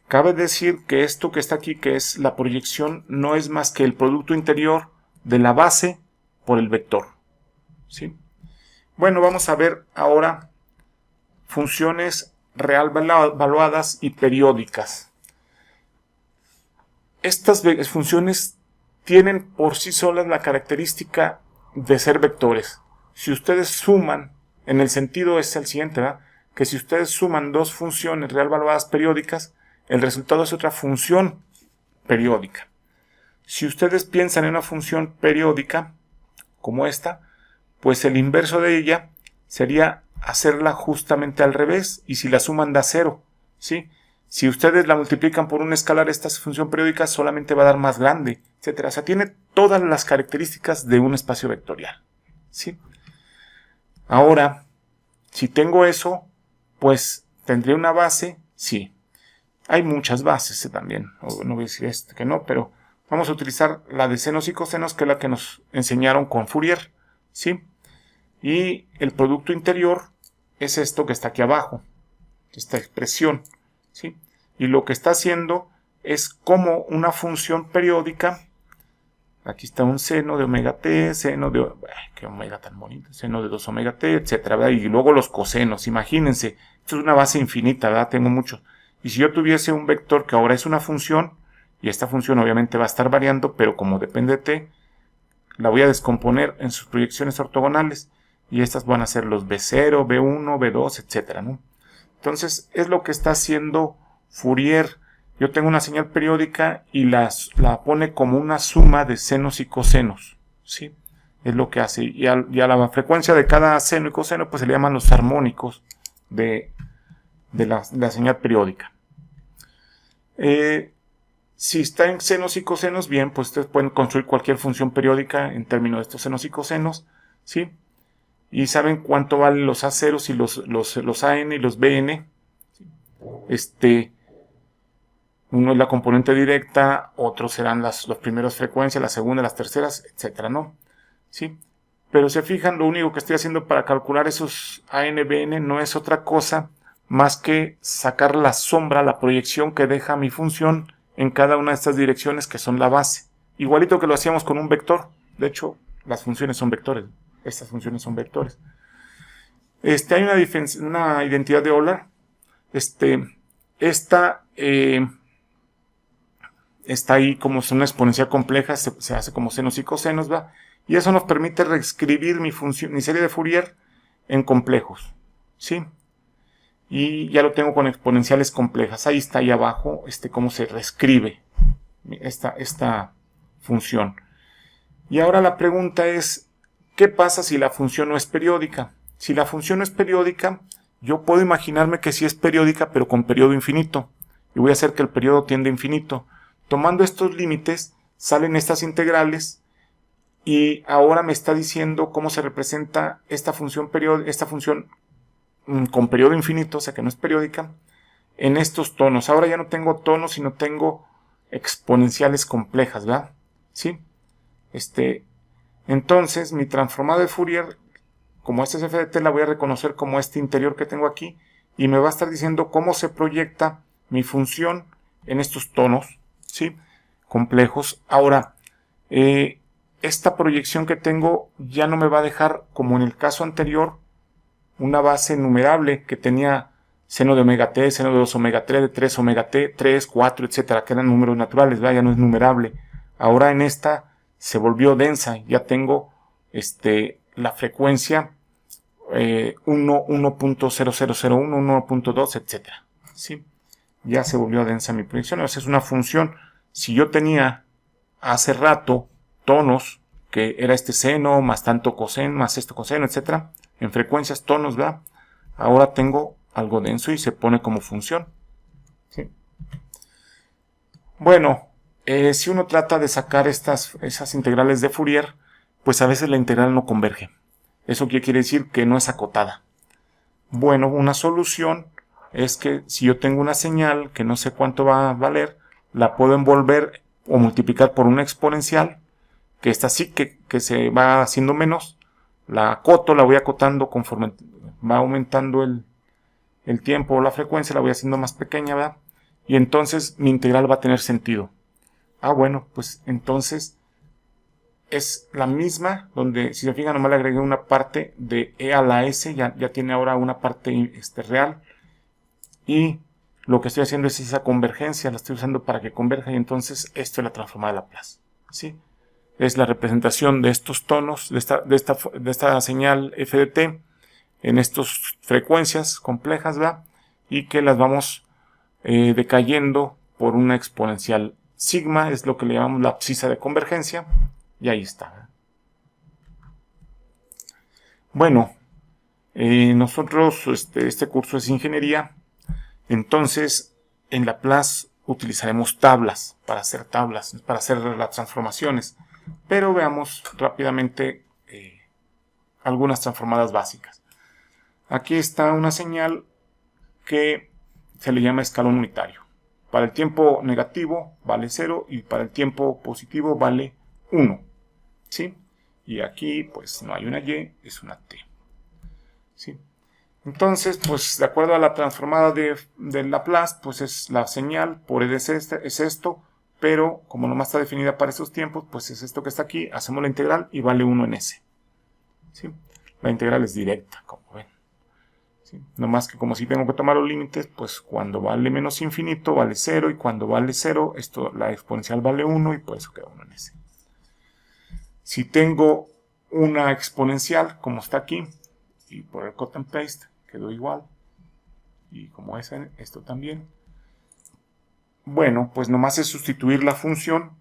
Cabe decir que esto que está aquí, que es la proyección, no es más que el producto interior de la base por el vector, ¿sí? Bueno, vamos a ver ahora funciones real valuadas y periódicas. Estas funciones tienen por sí solas la característica de ser vectores. Si ustedes suman, en el sentido es el siguiente, ¿verdad? Que si ustedes suman dos funciones real valuadas periódicas, el resultado es otra función periódica. Si ustedes piensan en una función periódica como esta, pues el inverso de ella sería hacerla justamente al revés, y si la suman da 0, ¿sí? Si ustedes la multiplican por un escalar, esta función periódica solamente va a dar más grande, etc. O sea, tiene todas las características de un espacio vectorial, ¿sí? Ahora, si tengo eso, pues tendré una base, sí. Hay muchas bases también, no voy a decir que no, pero vamos a utilizar la de senos y cosenos, que es la que nos enseñaron con Fourier, ¿sí? Y el producto interior es esto que está aquí abajo, esta expresión, ¿sí? Y lo que está haciendo es como una función periódica. Aquí está un seno de omega t, seno de... qué omega tan bonito, seno de 2 omega t, etcétera, ¿verdad? Y luego los cosenos, imagínense, esto es una base infinita, ¿verdad? Tengo muchos. Y si yo tuviese un vector que ahora es una función, y esta función obviamente va a estar variando, pero como depende de t, la voy a descomponer en sus proyecciones ortogonales, y estas van a ser los B0, B1, B2, etcétera, ¿no? Entonces, es lo que está haciendo Fourier. Yo tengo una señal periódica y la pone como una suma de senos y cosenos, ¿sí? Es lo que hace. Y a la frecuencia de cada seno y coseno, pues se le llaman los armónicos de la señal periódica. Si está en senos y cosenos, bien, pues ustedes pueden construir cualquier función periódica en términos de estos senos y cosenos, ¿sí? Y saben cuánto valen los A0 y los AN y los BN. Uno es la componente directa, otros serán las primeras frecuencias, las segundas, las terceras, etcétera, ¿no? ¿Sí? Pero se fijan, lo único que estoy haciendo para calcular esos AN, BN no es otra cosa más que sacar la sombra, la proyección que deja mi función en cada una de estas direcciones que son la base. Igualito que lo hacíamos con un vector. De hecho, las funciones son vectores. Estas funciones son vectores. Hay una identidad de Euler. Esta está ahí como es una exponencial compleja, se hace como senos y cosenos, ¿va? Y eso nos permite reescribir mi serie de Fourier en complejos, ¿sí? Y ya lo tengo con exponenciales complejas. Ahí está, ahí abajo, cómo se reescribe esta función. Y ahora la pregunta es, ¿qué pasa si la función no es periódica? Si la función no es periódica, yo puedo imaginarme que sí es periódica, pero con periodo infinito. Y voy a hacer que el periodo tienda a infinito. Tomando estos límites, salen estas integrales, y ahora me está diciendo cómo se representa esta función con periodo infinito, o sea que no es periódica, en estos tonos. Ahora ya no tengo tonos, sino tengo exponenciales complejas, ¿verdad? ¿Sí? Entonces, mi transformada de Fourier, como esta es f de t, la voy a reconocer como este interior que tengo aquí, y me va a estar diciendo cómo se proyecta mi función en estos tonos, ¿sí? Complejos. Ahora, esta proyección que tengo ya no me va a dejar, como en el caso anterior, una base numerable que tenía seno de omega t, seno de 2 omega t, de 3 omega t, 3, 4, etcétera, que eran números naturales, ¿verdad? Ya no es numerable. Ahora en esta se volvió densa, ya tengo la frecuencia 1.0001, 1.2, etcétera, ¿sí? Ya se volvió densa mi proyección. O sea, es una función. Si yo tenía hace rato tonos, que era este seno, más tanto coseno, más esto coseno, etcétera, en frecuencias, tonos, ¿verdad? Ahora tengo algo denso y se pone como función, ¿sí? Bueno, si uno trata de sacar esas integrales de Fourier, pues a veces la integral no converge. ¿Eso qué quiere decir? Que no es acotada. Bueno, una solución es que si yo tengo una señal que no sé cuánto va a valer, la puedo envolver o multiplicar por una exponencial, que esta sí que se va haciendo menos. La acoto, la voy acotando conforme va aumentando el tiempo o la frecuencia, la voy haciendo más pequeña, ¿verdad? Y entonces mi integral va a tener sentido. Bueno, pues entonces es la misma, donde si se fijan nomás le agregué una parte de e a la s, ya tiene ahora una parte real, y lo que estoy haciendo es esa convergencia, la estoy usando para que converja, y entonces esto es la transformada de Laplace, ¿sí? Es la representación de estos tonos, de esta señal f de t, en estas frecuencias complejas, ¿verdad? Y que las vamos decayendo por una exponencial Sigma es lo que le llamamos la abscisa de convergencia, y ahí está. Bueno, nosotros, este curso es ingeniería, entonces en Laplace utilizaremos tablas, para hacer las transformaciones, pero veamos rápidamente algunas transformadas básicas. Aquí está una señal que se le llama escalón unitario. Para el tiempo negativo vale 0 y para el tiempo positivo vale 1. ¿Sí? Y aquí pues no hay una y, es una t. ¿Sí? Entonces, pues de acuerdo a la transformada de Laplace, pues es la señal, por es esto, pero como nomás está definida para estos tiempos, pues es esto que está aquí, hacemos la integral y vale 1 en s. ¿Sí? La integral es directa, como ven. ¿Sí? No más que como si tengo que tomar los límites, pues cuando vale menos infinito vale 0 y cuando vale 0, la exponencial vale 1 y por eso queda 1 en s. Si tengo una exponencial como está aquí y por el cut and paste quedó igual y como es esto también, bueno, pues nomás es sustituir la función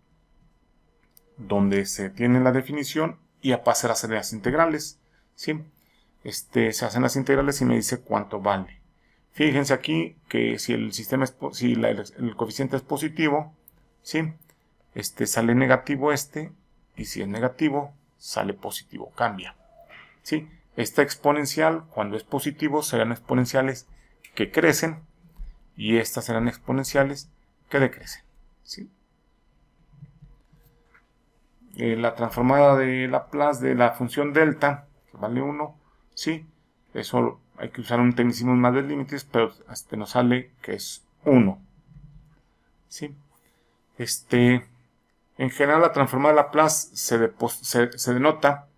donde se tiene la definición y a pasar a hacer las integrales. ¿Sí? Se hacen las integrales y me dice cuánto vale. Fíjense aquí que si el sistema si el coeficiente es positivo, ¿sí? Sale negativo y si es negativo sale positivo, cambia. ¿Sí? Esta exponencial, cuando es positivo, serán exponenciales que crecen y estas serán exponenciales que decrecen. ¿Sí? La transformada de Laplace de la función delta, que vale 1, ¿sí? Eso hay que usar un tecnicismo más de límites, pero nos sale que es 1. ¿Sí? En general la transformada de Laplace se denota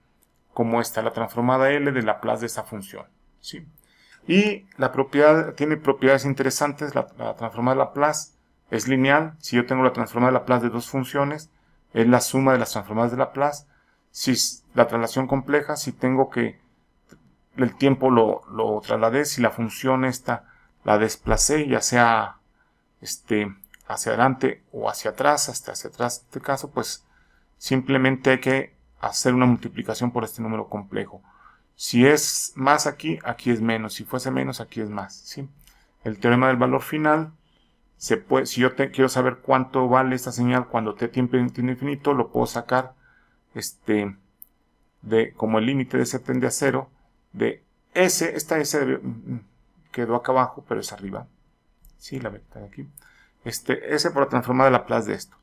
como esta, la transformada L de Laplace de esa función. ¿Sí? Y tiene propiedades interesantes. La transformada de Laplace es lineal. Si yo tengo la transformada de Laplace de dos funciones, es la suma de las transformadas de Laplace. Si la traslación compleja, si tengo que el tiempo lo trasladé, si la función esta la desplacé, ya sea hacia adelante o hacia atrás, hasta hacia atrás en este caso, pues simplemente hay que hacer una multiplicación por este número complejo. Si es más aquí, aquí es menos. Si fuese menos, aquí es más. ¿Sí? El teorema del valor final, si yo quiero saber cuánto vale esta señal cuando t tiende a infinito, lo puedo sacar como el límite de s tende a 0, de s, esta s quedó acá abajo, pero es arriba. Sí, la vecta de aquí. S por la transformada de Laplace de esto.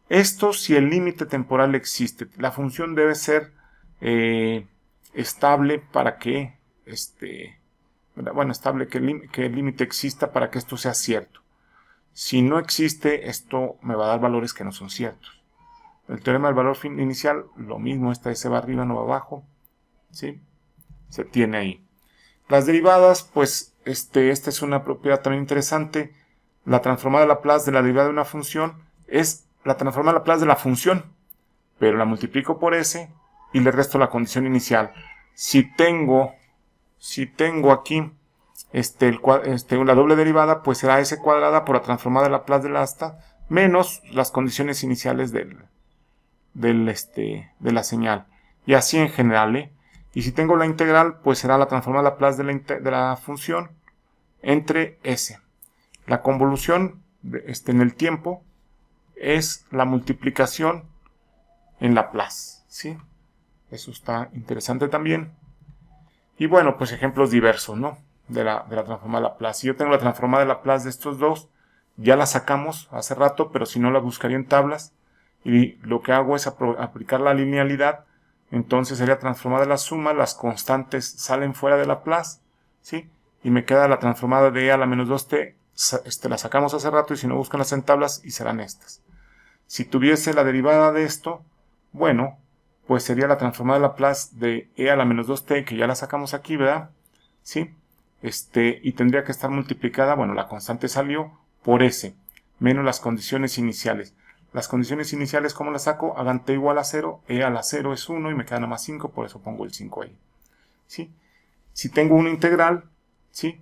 Esto si el límite temporal existe. La función debe ser estable para que estable que el límite exista para que esto sea cierto. Si no existe, esto me va a dar valores que no son ciertos. El teorema del valor inicial, lo mismo, esta S va arriba, no va abajo. ¿Sí? Se tiene ahí. Las derivadas, pues esta es una propiedad también interesante. La transformada de Laplace de la derivada de una función es la transformada de Laplace de la función, pero la multiplico por s y le resto la condición inicial. Si tengo aquí la doble derivada, pues será s cuadrada por la transformada de Laplace de la asta menos las condiciones iniciales de la señal. Y así en general, Y si tengo la integral, pues será la transformada de Laplace de la función entre s. La convolución en el tiempo es la multiplicación en Laplace, ¿sí? Eso está interesante también. Y bueno, pues ejemplos diversos, ¿no? De la transformada de Laplace. Si yo tengo la transformada de Laplace de estos dos, ya la sacamos hace rato, pero si no la buscaría en tablas. Y lo que hago es aplicar la linealidad. Entonces sería transformada de la suma, las constantes salen fuera de Laplace, ¿sí? Y me queda la transformada de e a la menos 2t, la sacamos hace rato y si no búscanlas en tablas y serán estas. Si tuviese la derivada de esto, bueno, pues sería la transformada de Laplace de e a la menos 2t, que ya la sacamos aquí, ¿verdad? ¿Sí? Y tendría que estar multiplicada, bueno, la constante salió por s, menos las condiciones iniciales. Las condiciones iniciales, ¿cómo las saco? Hagan t igual a 0, e a la 0 es 1 y me queda nada más 5, por eso pongo el 5 ahí. ¿Sí? Si tengo una integral, ¿sí?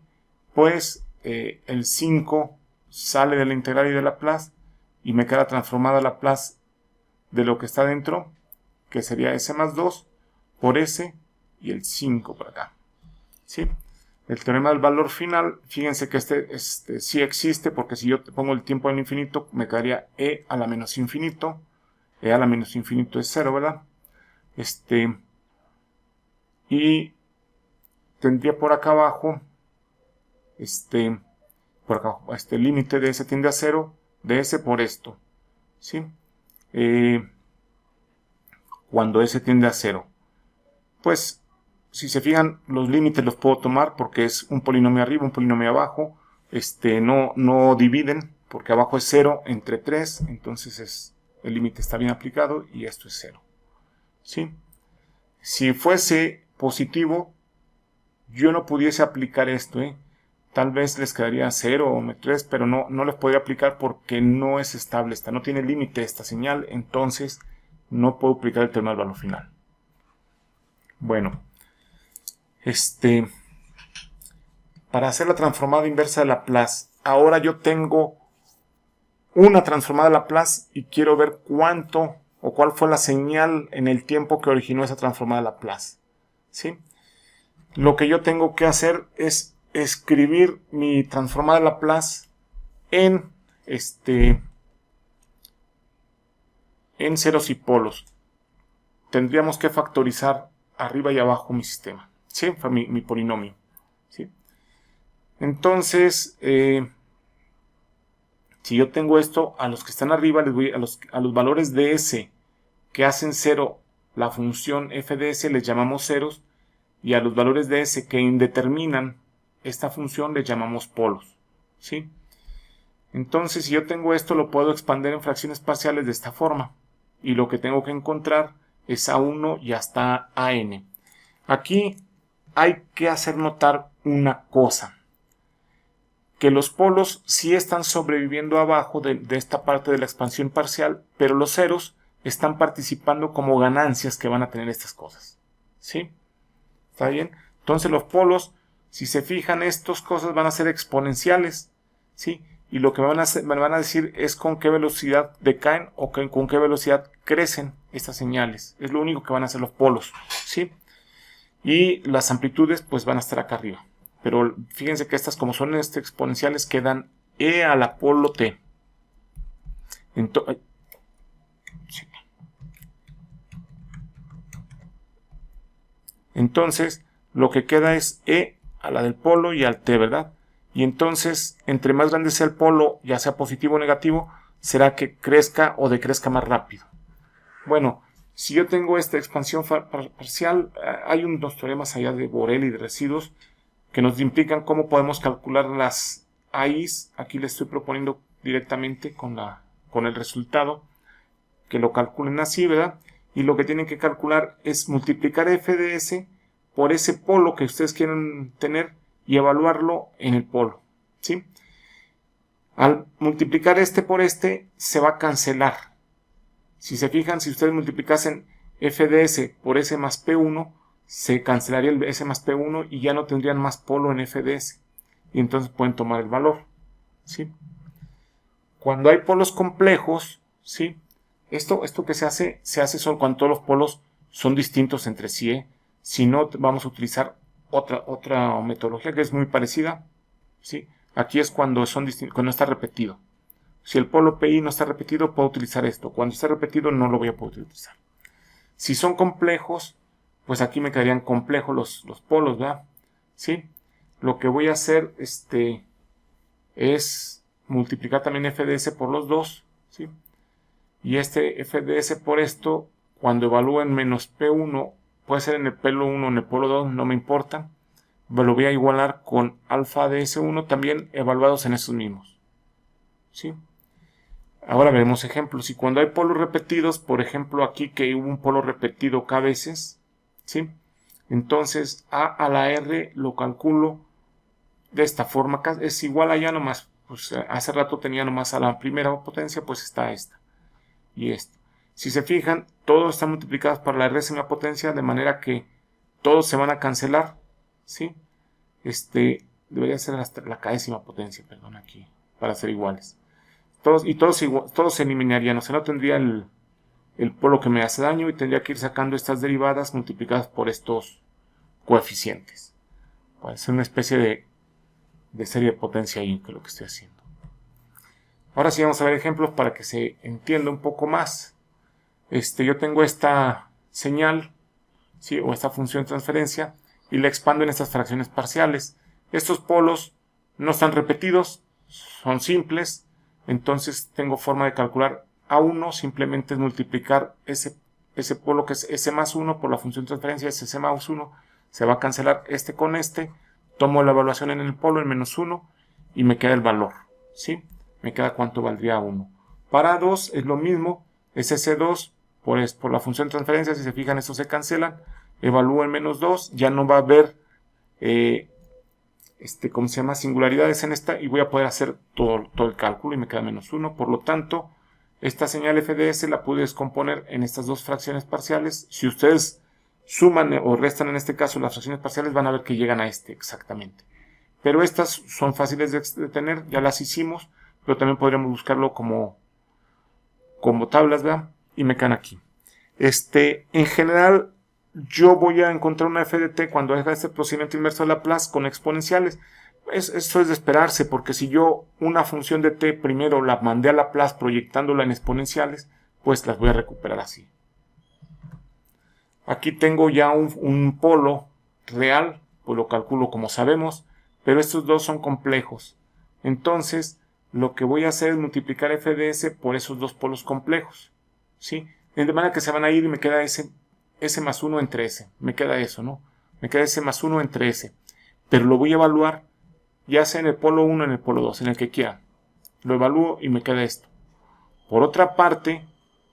Pues el 5 sale de la integral y de Laplace y me queda transformada Laplace de lo que está dentro, que sería S más 2 por S y el 5 por acá. ¿Sí? El teorema del valor final, fíjense que este sí existe, porque si yo pongo el tiempo en infinito, me quedaría E a la menos infinito. E a la menos infinito es 0, ¿verdad? Y tendría por acá abajo, el límite de S tiende a 0, de S por esto, ¿sí? Cuando S tiende a 0, pues, si se fijan, los límites los puedo tomar porque es un polinomio arriba, un polinomio abajo, no dividen, porque abajo es 0 entre 3, entonces el límite está bien aplicado y esto es 0, ¿sí? Si fuese positivo, yo no pudiese aplicar esto, tal vez les quedaría 0 o 3, pero no les podría aplicar porque no es estable, no tiene límite esta señal, entonces no puedo aplicar el teorema del valor final. Bueno, para hacer la transformada inversa de Laplace, ahora yo tengo una transformada de Laplace y quiero ver cuánto o cuál fue la señal en el tiempo que originó esa transformada de Laplace, ¿sí? Lo que yo tengo que hacer es escribir mi transformada de Laplace en ceros y polos. Tendríamos que factorizar arriba y abajo mi sistema, ¿sí? Mi polinomio, ¿sí? Entonces, si yo tengo esto, a los que están arriba les voy a los valores de S que hacen 0 la función f de S les llamamos ceros, y a los valores de S que indeterminan esta función les llamamos polos, ¿sí? Entonces, si yo tengo esto, lo puedo expandir en fracciones parciales de esta forma, y lo que tengo que encontrar es A1 y hasta AN. Aquí hay que hacer notar una cosa, que los polos sí están sobreviviendo abajo de esta parte de la expansión parcial, pero los ceros están participando como ganancias que van a tener estas cosas, ¿sí? ¿Está bien? Entonces los polos, si se fijan, estas cosas van a ser exponenciales, ¿sí? Y lo que me van a decir es con qué velocidad decaen o con qué velocidad crecen estas señales. Es lo único que van a hacer los polos, ¿sí? Y las amplitudes pues van a estar acá arriba. Pero fíjense que estas, como son exponenciales, quedan E a la polo T. Entonces, lo que queda es E a la del polo y al T, ¿verdad? Y entonces, entre más grande sea el polo, ya sea positivo o negativo, será que crezca o decrezca más rápido. Bueno, si yo tengo esta expansión parcial, hay unos teoremas allá de Borel y de residuos que nos implican cómo podemos calcular las AIs. Aquí les estoy proponiendo directamente con el resultado que lo calculen así, ¿verdad? Y lo que tienen que calcular es multiplicar f de s por ese polo que ustedes quieren tener y evaluarlo en el polo, ¿sí? Al multiplicar por se va a cancelar. Si se fijan, si ustedes multiplicasen f de s por s más p1, se cancelaría el s más p1 y ya no tendrían más polo en f de s. Y entonces pueden tomar el valor, ¿sí? Cuando hay polos complejos, ¿sí? Esto que se hace solo cuando todos los polos son distintos entre sí, Si no, vamos a utilizar otra metodología que es muy parecida, ¿sí? Aquí es cuando cuando está repetido. Si el polo PI no está repetido, puedo utilizar esto. Cuando está repetido, no lo voy a poder utilizar. Si son complejos, pues aquí me quedarían complejos los polos, ¿verdad? ¿Sí? Lo que voy a hacer es multiplicar también f de s por los dos, ¿sí? Y f de s por esto, cuando evalúen menos p1, puede ser en el polo 1 o en el polo 2, no me importa. Lo voy a igualar con alfa de s1 también evaluados en esos mismos, ¿sí? Ahora veremos ejemplos. Si cuando hay polos repetidos, por ejemplo aquí que hubo un polo repetido k veces, ¿sí? Entonces a a la r lo calculo de esta forma, es igual a ya nomás, pues hace rato tenía nomás a la primera potencia, pues está esta y esta. Si se fijan, todos están multiplicados por la r-ª potencia, de manera que todos se van a cancelar, ¿sí? Debería ser hasta la k-ª potencia, perdón, aquí, para ser iguales. todos se eliminarían, o sea, no tendría el polo que me hace daño y tendría que ir sacando estas derivadas multiplicadas por estos coeficientes. Puede ser una especie de serie de potencia ahí, que es lo que estoy haciendo. Ahora sí vamos a ver ejemplos para que se entienda un poco más. Yo tengo esta señal, ¿sí? O esta función de transferencia, y la expando en estas fracciones parciales. Estos polos no están repetidos, son simples, entonces tengo forma de calcular A1, simplemente es multiplicar ese polo que es S más 1 por la función de transferencia, es S más 1, se va a cancelar este con este, tomo la evaluación en el polo, en menos 1, y me queda el valor, ¿sí? Me queda cuánto valdría 1. Para 2 es lo mismo, es S2 por la función de transferencia, si se fijan estos se cancelan, evalúo en menos 2, ya no va a haber ¿cómo se llama? Singularidades en esta, y voy a poder hacer todo el cálculo y me queda menos 1. Por lo tanto, esta señal f de s la pude descomponer en estas dos fracciones parciales. Si ustedes suman o restan en este caso las fracciones parciales, van a ver que llegan a exactamente. Pero estas son fáciles de tener, ya las hicimos, pero también podríamos buscarlo como tablas, ¿verdad? Y me quedan aquí. En general, yo voy a encontrar una f de t cuando haga este procedimiento inverso de Laplace con exponenciales. Eso es de esperarse, porque si yo una función de t primero la mandé a Laplace proyectándola en exponenciales, pues las voy a recuperar así. Aquí tengo ya un polo real, pues lo calculo como sabemos, pero estos dos son complejos. Entonces, lo que voy a hacer es multiplicar f de s por esos dos polos complejos, ¿sí? De manera que se van a ir y me queda s más 1 entre s. Me queda eso, ¿no? Me queda s más 1 entre s. Pero lo voy a evaluar ya sea en el polo 1 o en el polo 2, en el que quiera. Lo evalúo y me queda esto. Por otra parte,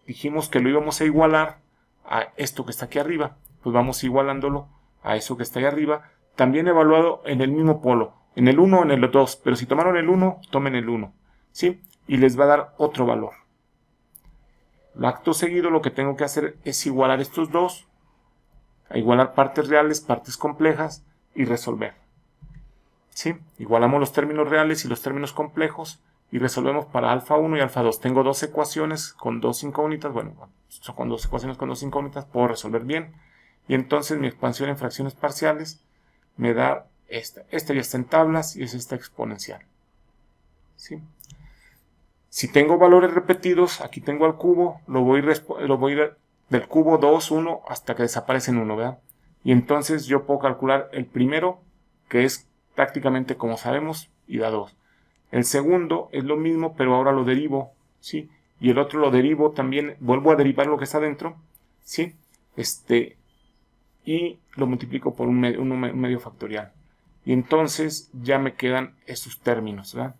dijimos que lo íbamos a igualar a esto que está aquí arriba. Pues vamos igualándolo a eso que está ahí arriba. También evaluado en el mismo polo. En el 1 o en el 2. Pero si tomaron el 1, tomen el 1. ¿Sí? Y les va a dar otro valor. Acto seguido lo que tengo que hacer es igualar estos dos. A igualar partes reales, partes complejas y resolver. ¿Sí? Igualamos los términos reales y los términos complejos y resolvemos para alfa 1 y alfa 2. Tengo dos ecuaciones con dos incógnitas. Bueno, con dos ecuaciones con dos incógnitas puedo resolver bien. Y entonces mi expansión en fracciones parciales me da esta. Esta ya está en tablas y es esta exponencial. ¿Sí? Si tengo valores repetidos, aquí tengo al cubo, lo voy a ir del cubo 2, 1 hasta que desaparece en 1, ¿verdad? Y entonces yo puedo calcular el primero, que es prácticamente como sabemos, y da 2. El segundo es lo mismo, pero ahora lo derivo, ¿sí? Y el otro lo derivo también, vuelvo a derivar lo que está dentro, ¿sí? Y lo multiplico por un medio factorial. Y entonces ya me quedan estos términos, ¿verdad?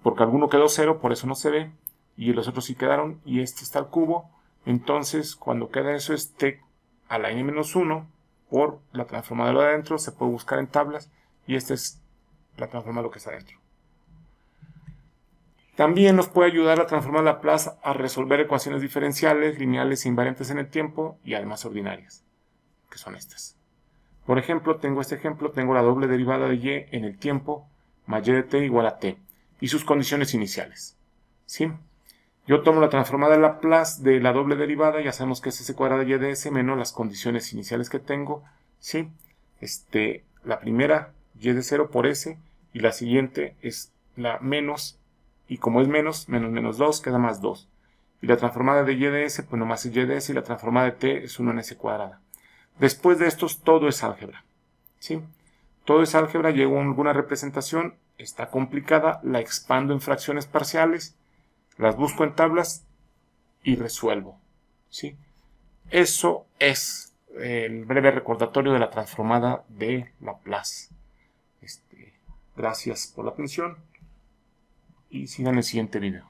Porque alguno quedó 0, por eso no se ve, y los otros sí quedaron, y este está al cubo. Entonces, cuando queda eso, t a la n-1 por la transformada de lo de adentro, se puede buscar en tablas, y esta es la transformada de lo que está adentro. También nos puede ayudar a transformar Laplace a resolver ecuaciones diferenciales, lineales e invariantes en el tiempo, y además ordinarias, que son estas. Por ejemplo, tengo la doble derivada de y en el tiempo, más y de t igual a t, y sus condiciones iniciales, ¿sí? Yo tomo la transformada de Laplace de la doble derivada, ya sabemos que es s cuadrada de y de s menos las condiciones iniciales que tengo, ¿sí? La primera, y de 0 por s, y la siguiente es la menos, y como es menos 2, queda más 2. Y la transformada de y de s, pues nomás es y de s, y la transformada de t es 1 en s cuadrada. Después de estos, todo es álgebra, ¿sí? Todo es álgebra, llego a alguna representación, está complicada, la expando en fracciones parciales, las busco en tablas y resuelvo, ¿sí? Eso es el breve recordatorio de la transformada de Laplace. Gracias por la atención y sigan el siguiente video.